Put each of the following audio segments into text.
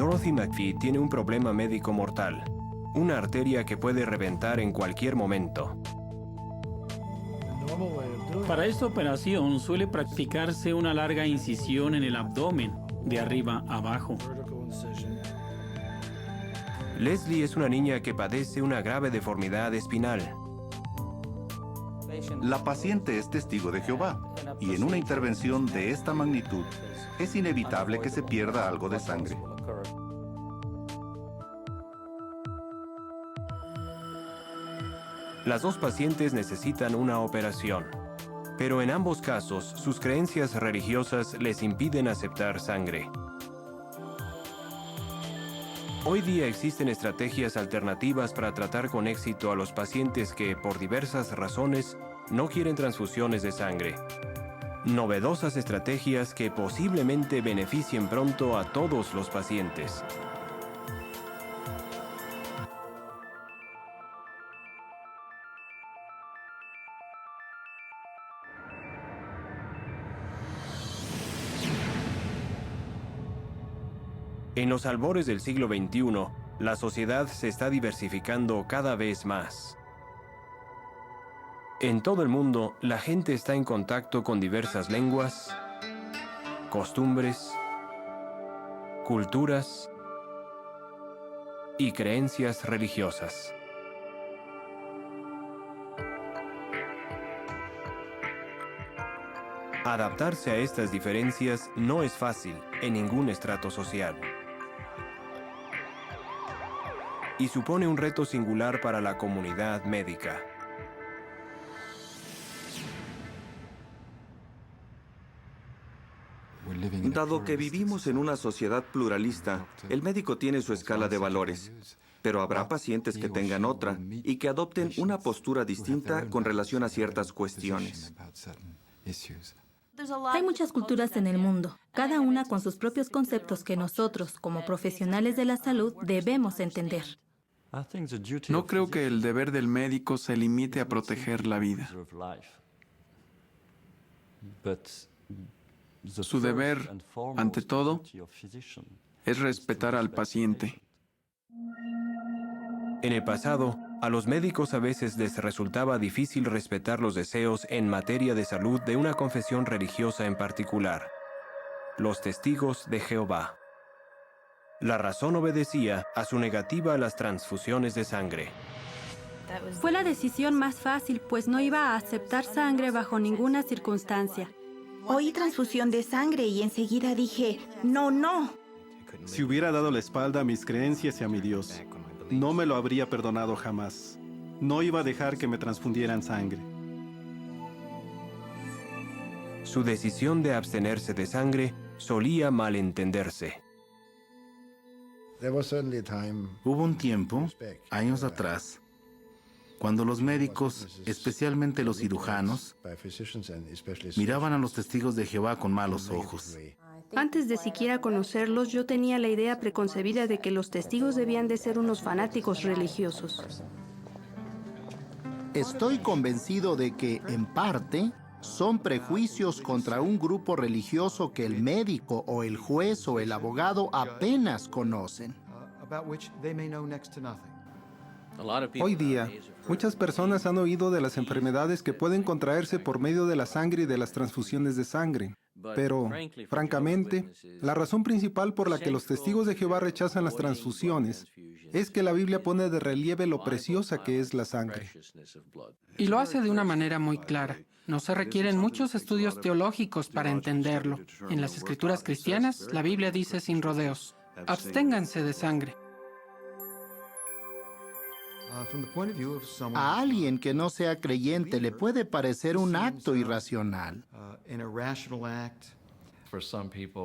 Dorothy McPhee tiene un problema médico mortal, una arteria que puede reventar en cualquier momento. Para esta operación suele practicarse una larga incisión en el abdomen, de arriba a abajo. Leslie es una niña que padece una grave deformidad espinal. La paciente es testigo de Jehová, y en una intervención de esta magnitud, es inevitable que se pierda algo de sangre. Las dos pacientes necesitan una operación, pero en ambos casos sus creencias religiosas les impiden aceptar sangre. Hoy día existen estrategias alternativas para tratar con éxito a los pacientes que, por diversas razones, no quieren transfusiones de sangre. Novedosas estrategias que posiblemente beneficien pronto a todos los pacientes. En los albores del siglo XXI, la sociedad se está diversificando cada vez más. En todo el mundo, la gente está en contacto con diversas lenguas, costumbres, culturas y creencias religiosas. Adaptarse a estas diferencias no es fácil en ningún estrato social. Y supone un reto singular para la comunidad médica. Dado que vivimos en una sociedad pluralista, el médico tiene su escala de valores, pero habrá pacientes que tengan otra y que adopten una postura distinta con relación a ciertas cuestiones. Hay muchas culturas en el mundo, cada una con sus propios conceptos que nosotros, como profesionales de la salud, debemos entender. No creo que el deber del médico se limite a proteger la vida. Su deber, ante todo, es respetar al paciente. En el pasado, a los médicos a veces les resultaba difícil respetar los deseos en materia de salud de una confesión religiosa en particular, los Testigos de Jehová. La razón obedecía a su negativa a las transfusiones de sangre. Fue la decisión más fácil, pues no iba a aceptar sangre bajo ninguna circunstancia. Oí transfusión de sangre y enseguida dije, no, no. Si hubiera dado la espalda a mis creencias y a mi Dios, no me lo habría perdonado jamás. No iba a dejar que me transfundieran sangre. Su decisión de abstenerse de sangre solía malentenderse. Hubo un tiempo, años atrás, cuando los médicos, especialmente los cirujanos, miraban a los testigos de Jehová con malos ojos. Antes de siquiera conocerlos, yo tenía la idea preconcebida de que los testigos debían de ser unos fanáticos religiosos. Estoy convencido de que, en parte, son prejuicios contra un grupo religioso que el médico o el juez o el abogado apenas conocen. Hoy día, muchas personas han oído de las enfermedades que pueden contraerse por medio de la sangre y de las transfusiones de sangre. Pero, francamente, la razón principal por la que los testigos de Jehová rechazan las transfusiones es que la Biblia pone de relieve lo preciosa que es la sangre. Y lo hace de una manera muy clara. No se requieren muchos estudios teológicos para entenderlo. En las escrituras cristianas, la Biblia dice sin rodeos: absténganse de sangre. A alguien que no sea creyente le puede parecer un acto irracional.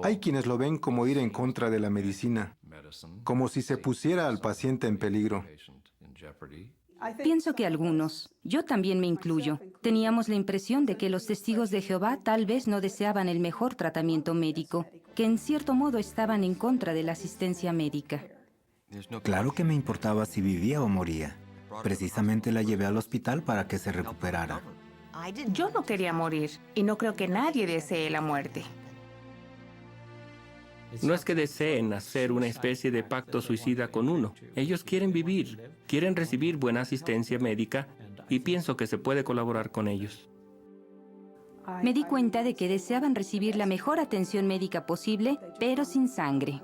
Hay quienes lo ven como ir en contra de la medicina, como si se pusiera al paciente en peligro. Pienso que algunos, yo también me incluyo, teníamos la impresión de que los testigos de Jehová tal vez no deseaban el mejor tratamiento médico, que en cierto modo estaban en contra de la asistencia médica. Claro que me importaba si vivía o moría. Precisamente la llevé al hospital para que se recuperara. Yo no quería morir y no creo que nadie desee la muerte. No es que deseen hacer una especie de pacto suicida con uno. Ellos quieren vivir, quieren recibir buena asistencia médica y pienso que se puede colaborar con ellos. Me di cuenta de que deseaban recibir la mejor atención médica posible, pero sin sangre.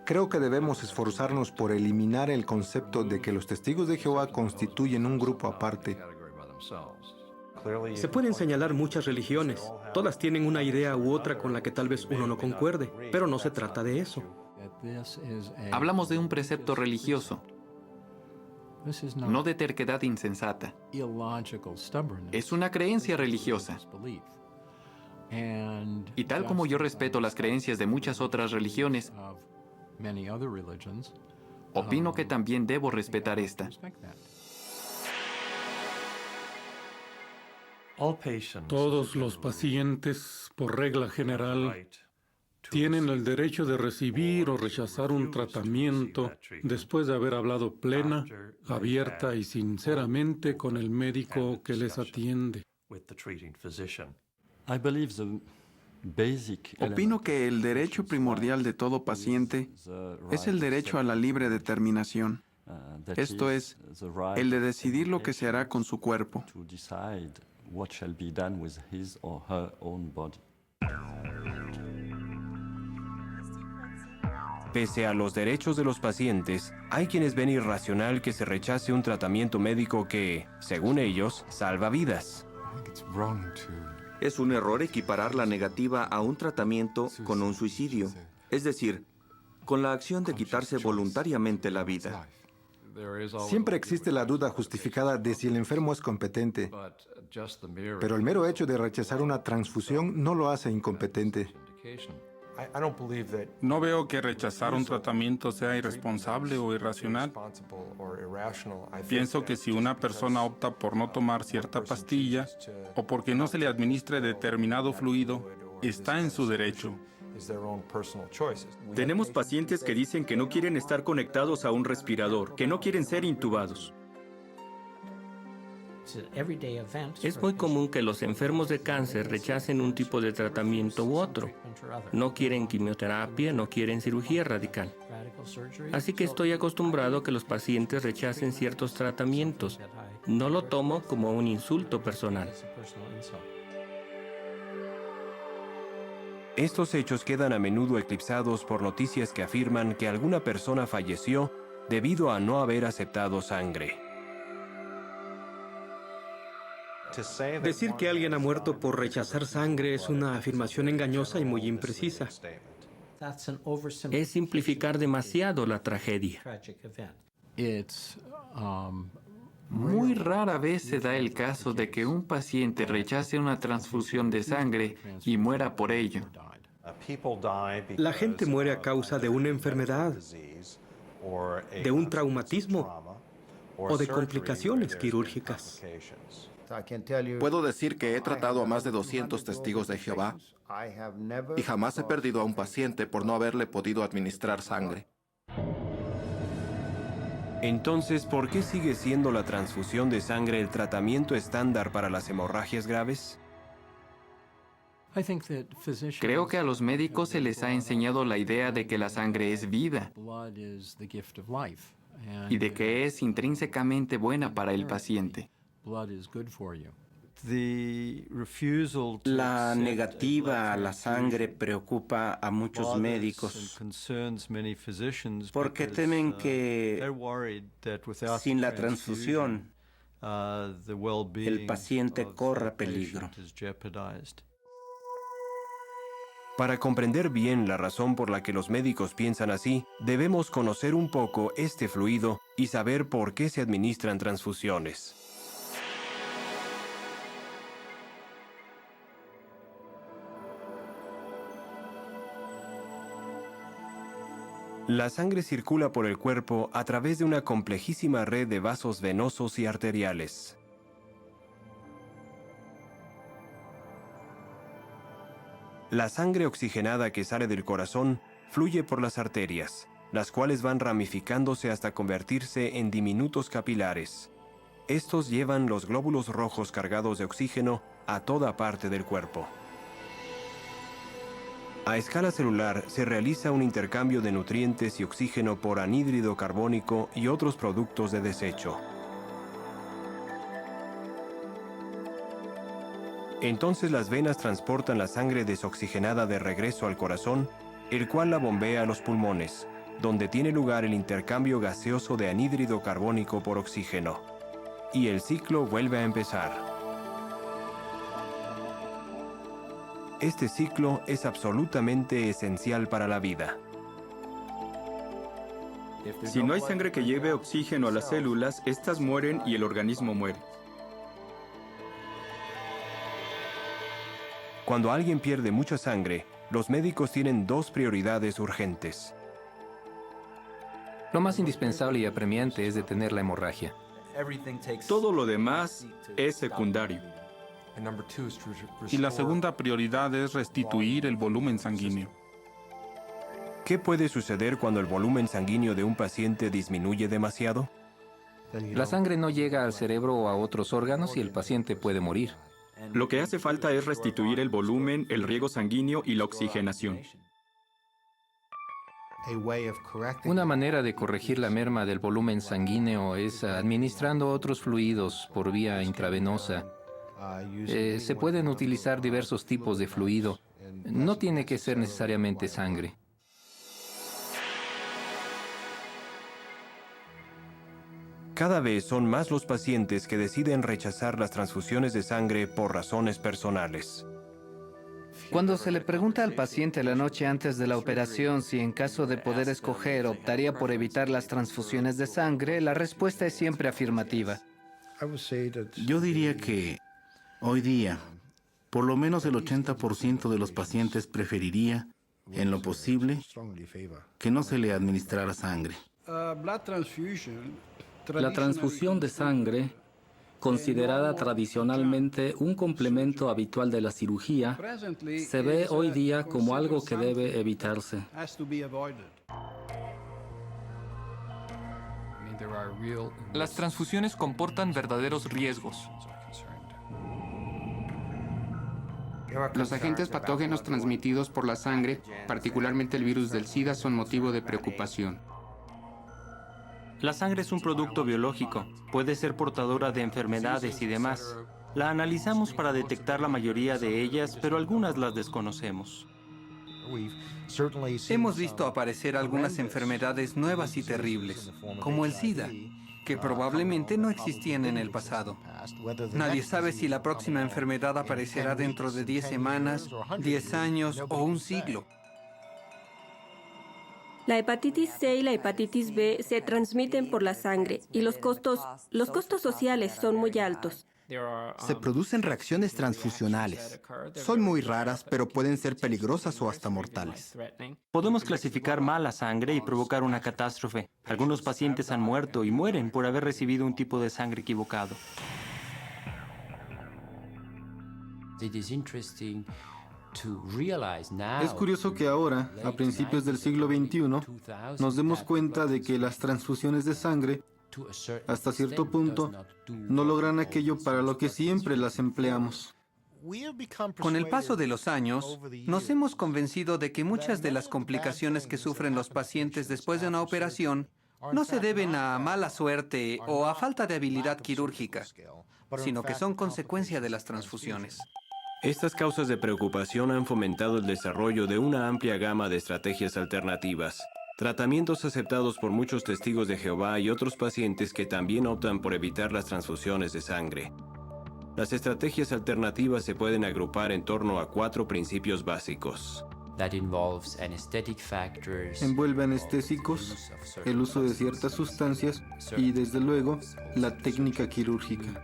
Creo que debemos esforzarnos por eliminar el concepto de que los testigos de Jehová constituyen un grupo aparte. Se pueden señalar muchas religiones. Todas tienen una idea u otra con la que tal vez uno no concuerde, pero no se trata de eso. Hablamos de un precepto religioso, no de terquedad insensata. Es una creencia religiosa. Y tal como yo respeto las creencias de muchas otras religiones, opino que también debo respetar esta. Todos los pacientes, por regla general, tienen el derecho de recibir o rechazar un tratamiento después de haber hablado plena, abierta y sinceramente con el médico que les atiende. Opino que el derecho primordial de todo paciente es el derecho a la libre determinación. Esto es, el de decidir lo que se hará con su cuerpo. Pese a los derechos de los pacientes, hay quienes ven irracional que se rechace un tratamiento médico que, según ellos, salva vidas. Es un error equiparar la negativa a un tratamiento con un suicidio, es decir, con la acción de quitarse voluntariamente la vida. Siempre existe la duda justificada de si el enfermo es competente, pero el mero hecho de rechazar una transfusión no lo hace incompetente. No veo que rechazar un tratamiento sea irresponsable o irracional. Pienso que si una persona opta por no tomar cierta pastilla o porque no se le administre determinado fluido, está en su derecho. Tenemos pacientes que dicen que no quieren estar conectados a un respirador, que no quieren ser intubados. Es muy común que los enfermos de cáncer rechacen un tipo de tratamiento u otro. No quieren quimioterapia, no quieren cirugía radical. Así que estoy acostumbrado a que los pacientes rechacen ciertos tratamientos. No lo tomo como un insulto personal. Estos hechos quedan a menudo eclipsados por noticias que afirman que alguna persona falleció debido a no haber aceptado sangre. Decir que alguien ha muerto por rechazar sangre es una afirmación engañosa y muy imprecisa. Es simplificar demasiado la tragedia. Muy rara vez se da el caso de que un paciente rechace una transfusión de sangre y muera por ello. La gente muere a causa de una enfermedad, de un traumatismo o de complicaciones quirúrgicas. Puedo decir que he tratado a más de 200 testigos de Jehová y jamás he perdido a un paciente por no haberle podido administrar sangre. Entonces, ¿por qué sigue siendo la transfusión de sangre el tratamiento estándar para las hemorragias graves? Creo que a los médicos se les ha enseñado la idea de que la sangre es vida y de que es intrínsecamente buena para el paciente. La negativa a la sangre preocupa a muchos médicos porque temen que sin la transfusión el paciente corra peligro. Para comprender bien la razón por la que los médicos piensan así, debemos conocer un poco este fluido y saber por qué se administran transfusiones. La sangre circula por el cuerpo a través de una complejísima red de vasos venosos y arteriales. La sangre oxigenada que sale del corazón fluye por las arterias, las cuales van ramificándose hasta convertirse en diminutos capilares. Estos llevan los glóbulos rojos cargados de oxígeno a toda parte del cuerpo. A escala celular se realiza un intercambio de nutrientes y oxígeno por anhídrido carbónico y otros productos de desecho. Entonces las venas transportan la sangre desoxigenada de regreso al corazón, el cual la bombea a los pulmones, donde tiene lugar el intercambio gaseoso de anhídrido carbónico por oxígeno. Y el ciclo vuelve a empezar. Este ciclo es absolutamente esencial para la vida. Si no hay sangre que lleve oxígeno a las células, estas mueren y el organismo muere. Cuando alguien pierde mucha sangre, los médicos tienen dos prioridades urgentes. Lo más indispensable y apremiante es detener la hemorragia. Todo lo demás es secundario. Y la segunda prioridad es restituir el volumen sanguíneo. ¿Qué puede suceder cuando el volumen sanguíneo de un paciente disminuye demasiado? La sangre no llega al cerebro o a otros órganos y el paciente puede morir. Lo que hace falta es restituir el volumen, el riego sanguíneo y la oxigenación. Una manera de corregir la merma del volumen sanguíneo es administrando otros fluidos por vía intravenosa. Se pueden utilizar diversos tipos de fluido. No tiene que ser necesariamente sangre. Cada vez son más los pacientes que deciden rechazar las transfusiones de sangre por razones personales. Cuando se le pregunta al paciente la noche antes de la operación si en caso de poder escoger optaría por evitar las transfusiones de sangre, la respuesta es siempre afirmativa. Yo diría que hoy día, por lo menos el 80% de los pacientes preferiría, en lo posible, que no se le administrara sangre. La transfusión de sangre, considerada tradicionalmente un complemento habitual de la cirugía, se ve hoy día como algo que debe evitarse. Las transfusiones comportan verdaderos riesgos. Los agentes patógenos transmitidos por la sangre, particularmente el virus del SIDA, son motivo de preocupación. La sangre es un producto biológico, puede ser portadora de enfermedades y demás. La analizamos para detectar la mayoría de ellas, pero algunas las desconocemos. Hemos visto aparecer algunas enfermedades nuevas y terribles, como el SIDA, que probablemente no existían en el pasado. Nadie sabe si la próxima enfermedad aparecerá dentro de 10 semanas, 10 años o un siglo. La hepatitis C y la hepatitis B se transmiten por la sangre y los costos sociales son muy altos. Se producen reacciones transfusionales. Son muy raras, pero pueden ser peligrosas o hasta mortales. Podemos clasificar mal la sangre y provocar una catástrofe. Algunos pacientes han muerto y mueren por haber recibido un tipo de sangre equivocado. Es curioso que ahora, a principios del siglo XXI, nos demos cuenta de que las transfusiones de sangre, hasta cierto punto, no logran aquello para lo que siempre las empleamos. Con el paso de los años, nos hemos convencido de que muchas de las complicaciones que sufren los pacientes después de una operación no se deben a mala suerte o a falta de habilidad quirúrgica, sino que son consecuencia de las transfusiones. Estas causas de preocupación han fomentado el desarrollo de una amplia gama de estrategias alternativas, tratamientos aceptados por muchos testigos de Jehová y otros pacientes que también optan por evitar las transfusiones de sangre. Las estrategias alternativas se pueden agrupar en torno a 4 principios básicos. Envuelve anestésicos, el uso de ciertas sustancias y, desde luego, la técnica quirúrgica.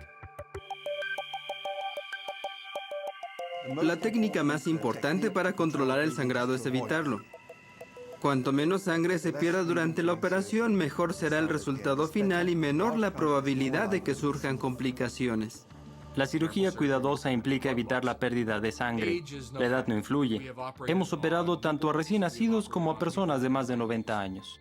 La técnica más importante para controlar el sangrado es evitarlo. Cuanto menos sangre se pierda durante la operación, mejor será el resultado final y menor la probabilidad de que surjan complicaciones. La cirugía cuidadosa implica evitar la pérdida de sangre. La edad no influye. Hemos operado tanto a recién nacidos como a personas de más de 90 años.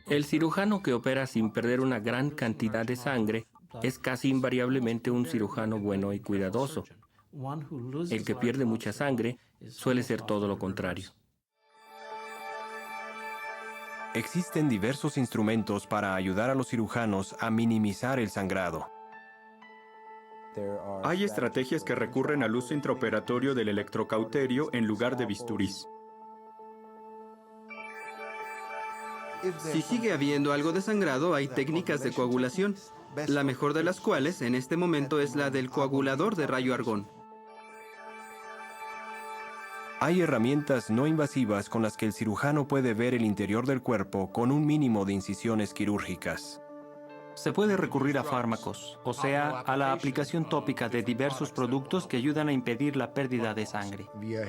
El cirujano que opera sin perder una gran cantidad de sangre es casi invariablemente un cirujano bueno y cuidadoso. El que pierde mucha sangre Suele ser todo lo contrario. Existen diversos instrumentos para ayudar a los cirujanos a minimizar el sangrado. Hay estrategias que recurren al uso intraoperatorio del electrocauterio en lugar de bisturís. Si sigue habiendo algo de sangrado, hay técnicas de coagulación, la mejor de las cuales en este momento es la del coagulador de rayo argón. Hay herramientas no invasivas con las que el cirujano puede ver el interior del cuerpo con un mínimo de incisiones quirúrgicas. Se puede recurrir a fármacos, o sea, a la aplicación tópica de diversos productos que ayudan a impedir la pérdida de sangre.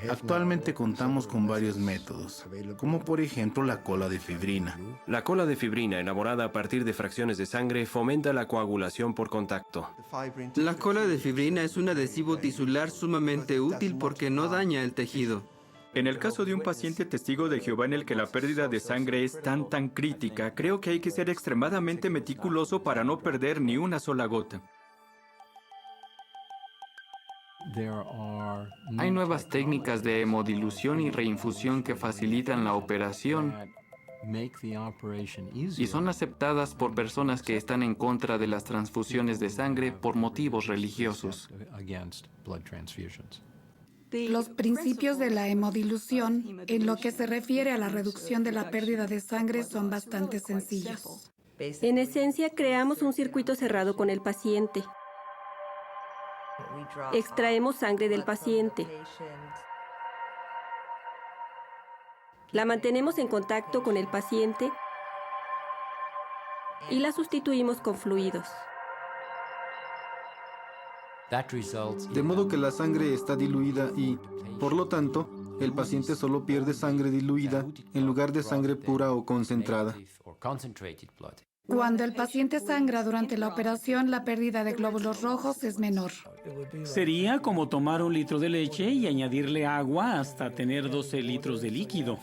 Actualmente contamos con varios métodos, como por ejemplo la cola de fibrina. La cola de fibrina, elaborada a partir de fracciones de sangre, fomenta la coagulación por contacto. La cola de fibrina es un adhesivo tisular sumamente útil porque no daña el tejido. En el caso de un paciente testigo de Jehová en el que la pérdida de sangre es tan crítica, creo que hay que ser extremadamente meticuloso para no perder ni una sola gota. Hay nuevas técnicas de hemodilución y reinfusión que facilitan la operación y son aceptadas por personas que están en contra de las transfusiones de sangre por motivos religiosos. Los principios de la hemodilución, en lo que se refiere a la reducción de la pérdida de sangre, son bastante sencillos. En esencia, creamos un circuito cerrado con el paciente. Extraemos sangre del paciente. La mantenemos en contacto con el paciente y la sustituimos con fluidos. De modo que la sangre está diluida y, por lo tanto, el paciente solo pierde sangre diluida en lugar de sangre pura o concentrada. Cuando el paciente sangra durante la operación, la pérdida de glóbulos rojos es menor. Sería como tomar 1 litro de leche y añadirle agua hasta tener 12 litros de líquido.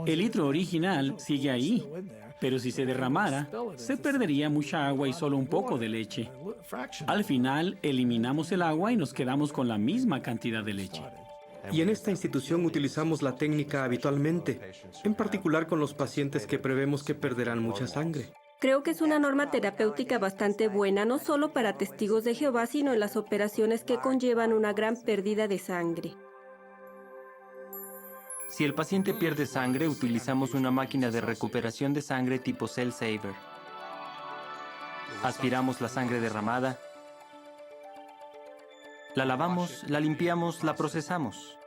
El litro original sigue ahí, pero si se derramara, se perdería mucha agua y solo un poco de leche. Al final, eliminamos el agua y nos quedamos con la misma cantidad de leche. Y en esta institución utilizamos la técnica habitualmente, en particular con los pacientes que prevemos que perderán mucha sangre. Creo que es una norma terapéutica bastante buena, no solo para testigos de Jehová, sino en las operaciones que conllevan una gran pérdida de sangre. Si el paciente pierde sangre, utilizamos una máquina de recuperación de sangre tipo Cell Saver. Aspiramos la sangre derramada, la lavamos, la limpiamos, la procesamos.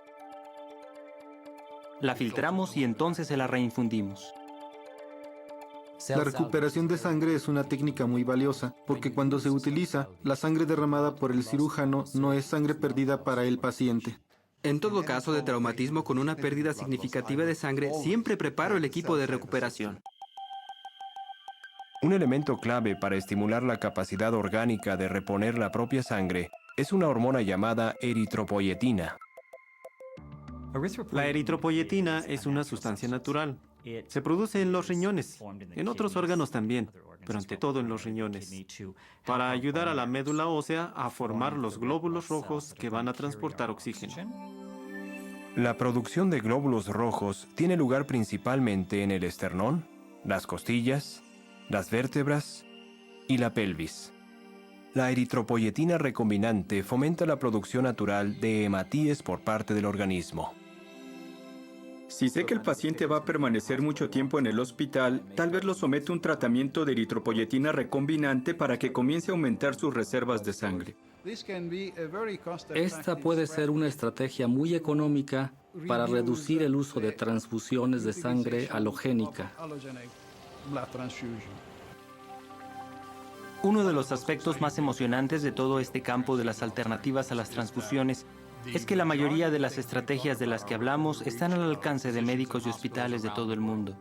La filtramos y entonces se la reinfundimos. La recuperación de sangre es una técnica muy valiosa, porque cuando se utiliza, la sangre derramada por el cirujano no es sangre perdida para el paciente. En todo caso de traumatismo con una pérdida significativa de sangre, siempre preparo el equipo de recuperación. Un elemento clave para estimular la capacidad orgánica de reponer la propia sangre es una hormona llamada eritropoyetina. La eritropoyetina es una sustancia natural. Se produce en los riñones, en otros órganos también, pero ante todo en los riñones, para ayudar a la médula ósea a formar los glóbulos rojos que van a transportar oxígeno. La producción de glóbulos rojos tiene lugar principalmente en el esternón, las costillas, las vértebras y la pelvis. La eritropoyetina recombinante fomenta la producción natural de hematíes por parte del organismo. Si sé que el paciente va a permanecer mucho tiempo en el hospital, tal vez lo someto a un tratamiento de eritropoyetina recombinante para que comience a aumentar sus reservas de sangre. Esta puede ser una estrategia muy económica para reducir el uso de transfusiones de sangre halogénica. Uno de los aspectos más emocionantes de todo este campo de las alternativas a las transfusiones es que la mayoría de las estrategias de las que hablamos están al alcance de médicos y hospitales de todo el mundo.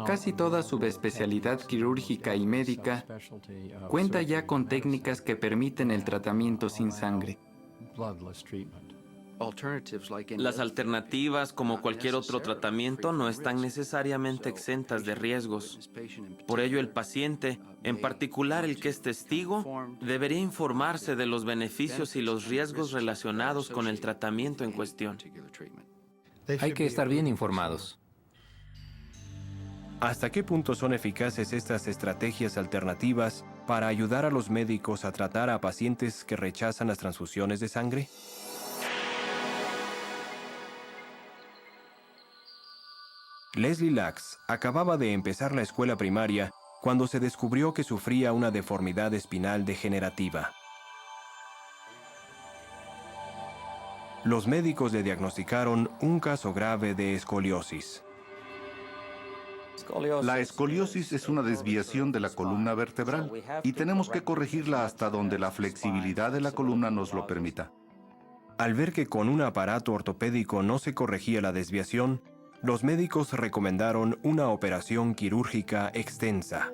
Casi toda subespecialidad quirúrgica y médica cuenta ya con técnicas que permiten el tratamiento sin sangre. Las alternativas, como cualquier otro tratamiento, no están necesariamente exentas de riesgos. Por ello, el paciente, en particular el que es testigo, debería informarse de los beneficios y los riesgos relacionados con el tratamiento en cuestión. Hay que estar bien informados. ¿Hasta qué punto son eficaces estas estrategias alternativas para ayudar a los médicos a tratar a pacientes que rechazan las transfusiones de sangre? Leslie Lacks acababa de empezar la escuela primaria cuando se descubrió que sufría una deformidad espinal degenerativa. Los médicos le diagnosticaron un caso grave de escoliosis. La escoliosis es una desviación de la columna vertebral y tenemos que corregirla hasta donde la flexibilidad de la columna nos lo permita. Al ver que con un aparato ortopédico no se corregía la desviación, los médicos recomendaron una operación quirúrgica extensa.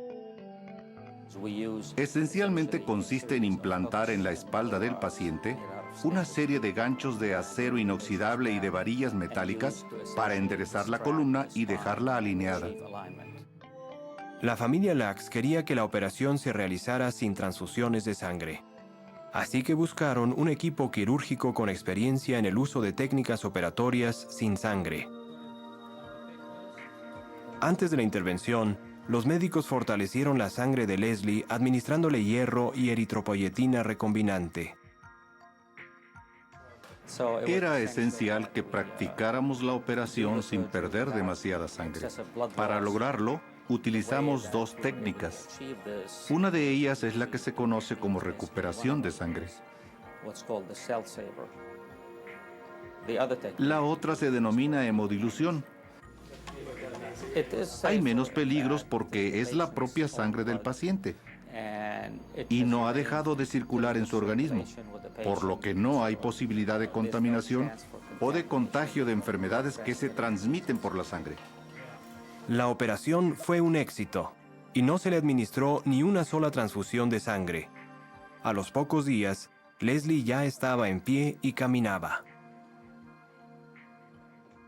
Esencialmente consiste en implantar en la espalda del paciente una serie de ganchos de acero inoxidable y de varillas metálicas para enderezar la columna y dejarla alineada. La familia Lacks quería que la operación se realizara sin transfusiones de sangre. Así que buscaron un equipo quirúrgico con experiencia en el uso de técnicas operatorias sin sangre. Antes de la intervención, los médicos fortalecieron la sangre de Leslie administrándole hierro y eritropoyetina recombinante. Era esencial que practicáramos la operación sin perder demasiada sangre. Para lograrlo, utilizamos dos técnicas. Una de ellas es la que se conoce como recuperación de sangre. La otra se denomina hemodilución. Hay menos peligros porque es la propia sangre del paciente y no ha dejado de circular en su organismo, por lo que no hay posibilidad de contaminación o de contagio de enfermedades que se transmiten por la sangre. La operación fue un éxito y no se le administró ni una sola transfusión de sangre. A los pocos días, Leslie ya estaba en pie y caminaba.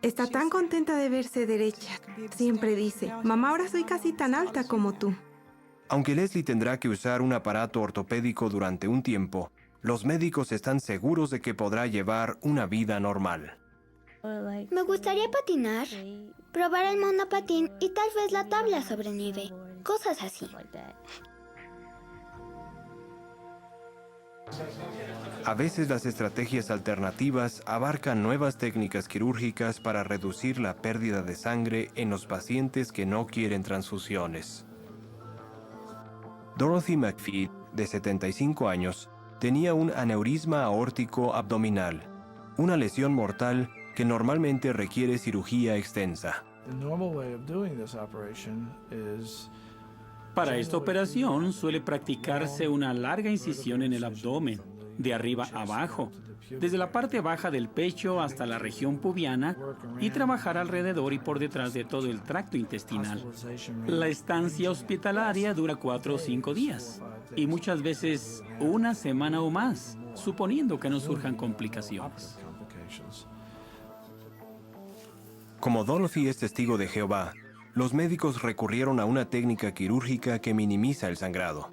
Está tan contenta de verse derecha. Siempre dice, mamá, ahora soy casi tan alta como tú. Aunque Leslie tendrá que usar un aparato ortopédico durante un tiempo, los médicos están seguros de que podrá llevar una vida normal. Me gustaría patinar, probar el monopatín y tal vez la tabla sobre nieve. Cosas así. A veces las estrategias alternativas abarcan nuevas técnicas quirúrgicas para reducir la pérdida de sangre en los pacientes que no quieren transfusiones. Dorothy McPhee, de 75 años, tenía un aneurisma aórtico abdominal, una lesión mortal que normalmente requiere cirugía extensa. Para esta operación suele practicarse una larga incisión en el abdomen, de arriba a abajo, desde la parte baja del pecho hasta la región pubiana y trabajar alrededor y por detrás de todo el tracto intestinal. La estancia hospitalaria dura 4 o 5 días y muchas veces una semana o más, suponiendo que no surjan complicaciones. Como Dorothy es testigo de Jehová, los médicos recurrieron a una técnica quirúrgica que minimiza el sangrado.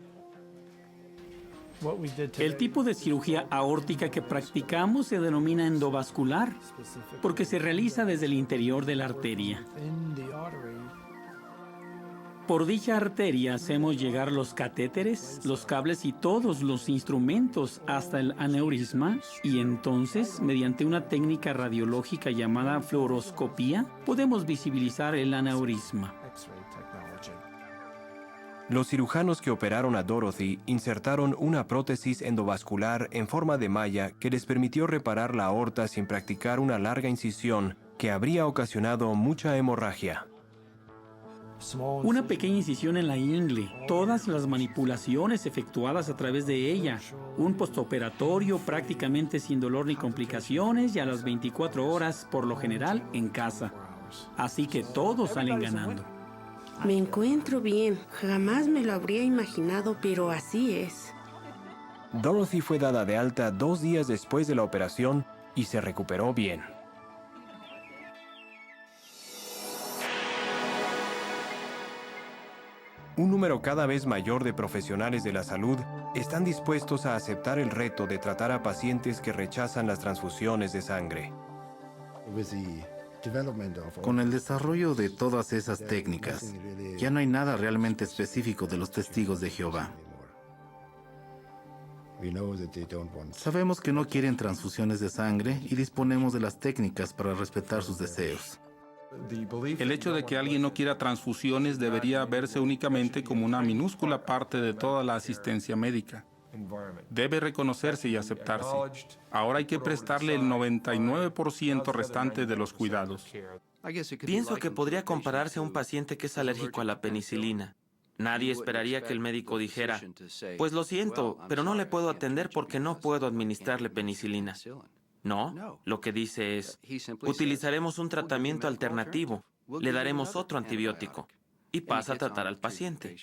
El tipo de cirugía aórtica que practicamos se denomina endovascular, porque se realiza desde el interior de la arteria. Por dicha arteria hacemos llegar los catéteres, los cables y todos los instrumentos hasta el aneurisma y entonces, mediante una técnica radiológica llamada fluoroscopía, podemos visibilizar el aneurisma. Los cirujanos que operaron a Dorothy insertaron una prótesis endovascular en forma de malla que les permitió reparar la aorta sin practicar una larga incisión que habría ocasionado mucha hemorragia. Una pequeña incisión en la ingle, todas las manipulaciones efectuadas a través de ella, un postoperatorio prácticamente sin dolor ni complicaciones y a las 24 horas, por lo general, en casa. Así que todos salen ganando. Me encuentro bien. Jamás me lo habría imaginado, pero así es. Dorothy fue dada de alta 2 días después de la operación y se recuperó bien. Un número cada vez mayor de profesionales de la salud están dispuestos a aceptar el reto de tratar a pacientes que rechazan las transfusiones de sangre. Con el desarrollo de todas esas técnicas, ya no hay nada realmente específico de los testigos de Jehová. Sabemos que no quieren transfusiones de sangre y disponemos de las técnicas para respetar sus deseos. El hecho de que alguien no quiera transfusiones debería verse únicamente como una minúscula parte de toda la asistencia médica. Debe reconocerse y aceptarse. Ahora hay que prestarle el 99% restante de los cuidados. Pienso que podría compararse a un paciente que es alérgico a la penicilina. Nadie esperaría que el médico dijera, pues lo siento, pero no le puedo atender porque no puedo administrarle penicilina. No, lo que dice es, utilizaremos un tratamiento alternativo, le daremos otro antibiótico y pasa a tratar al paciente.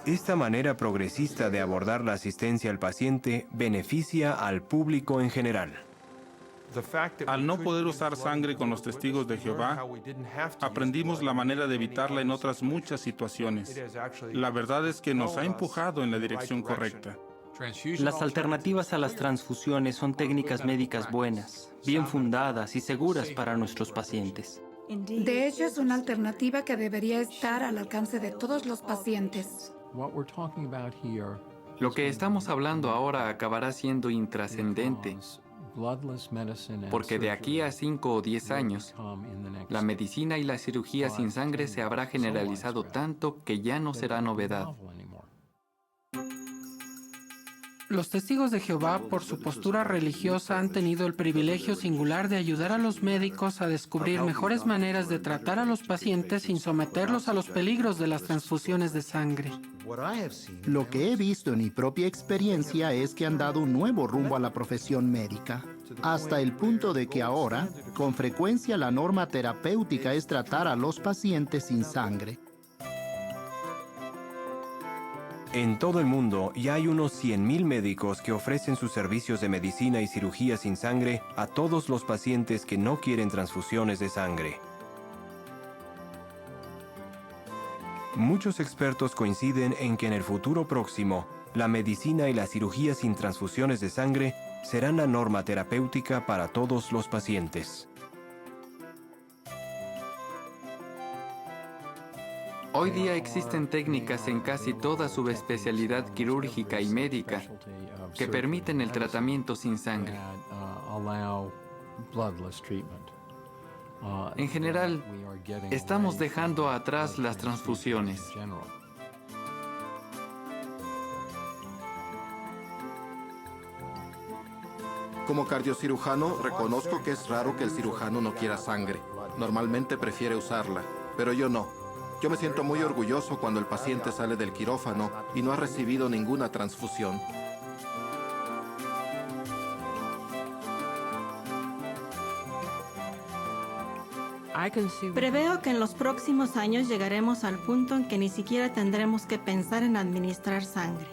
Esta manera progresista de abordar la asistencia al paciente beneficia al público en general. Al no poder usar sangre con los testigos de Jehová, aprendimos la manera de evitarla en otras muchas situaciones. La verdad es que nos ha empujado en la dirección correcta. Las alternativas a las transfusiones son técnicas médicas buenas, bien fundadas y seguras para nuestros pacientes. De hecho, es una alternativa que debería estar al alcance de todos los pacientes. Lo que estamos hablando ahora acabará siendo intrascendente, porque de aquí a 5 o 10 años, la medicina y la cirugía sin sangre se habrá generalizado tanto que ya no será novedad. Los testigos de Jehová, por su postura religiosa, han tenido el privilegio singular de ayudar a los médicos a descubrir mejores maneras de tratar a los pacientes sin someterlos a los peligros de las transfusiones de sangre. Lo que he visto en mi propia experiencia es que han dado un nuevo rumbo a la profesión médica, hasta el punto de que ahora, con frecuencia, la norma terapéutica es tratar a los pacientes sin sangre. En todo el mundo ya hay unos 100,000 médicos que ofrecen sus servicios de medicina y cirugía sin sangre a todos los pacientes que no quieren transfusiones de sangre. Muchos expertos coinciden en que en el futuro próximo, la medicina y la cirugía sin transfusiones de sangre serán la norma terapéutica para todos los pacientes. Hoy día existen técnicas en casi toda subespecialidad quirúrgica y médica que permiten el tratamiento sin sangre. En general, estamos dejando atrás las transfusiones. Como cardiocirujano, reconozco que es raro que el cirujano no quiera sangre. Normalmente prefiere usarla, pero yo no. Yo me siento muy orgulloso cuando el paciente sale del quirófano y no ha recibido ninguna transfusión. Preveo que en los próximos años llegaremos al punto en que ni siquiera tendremos que pensar en administrar sangre.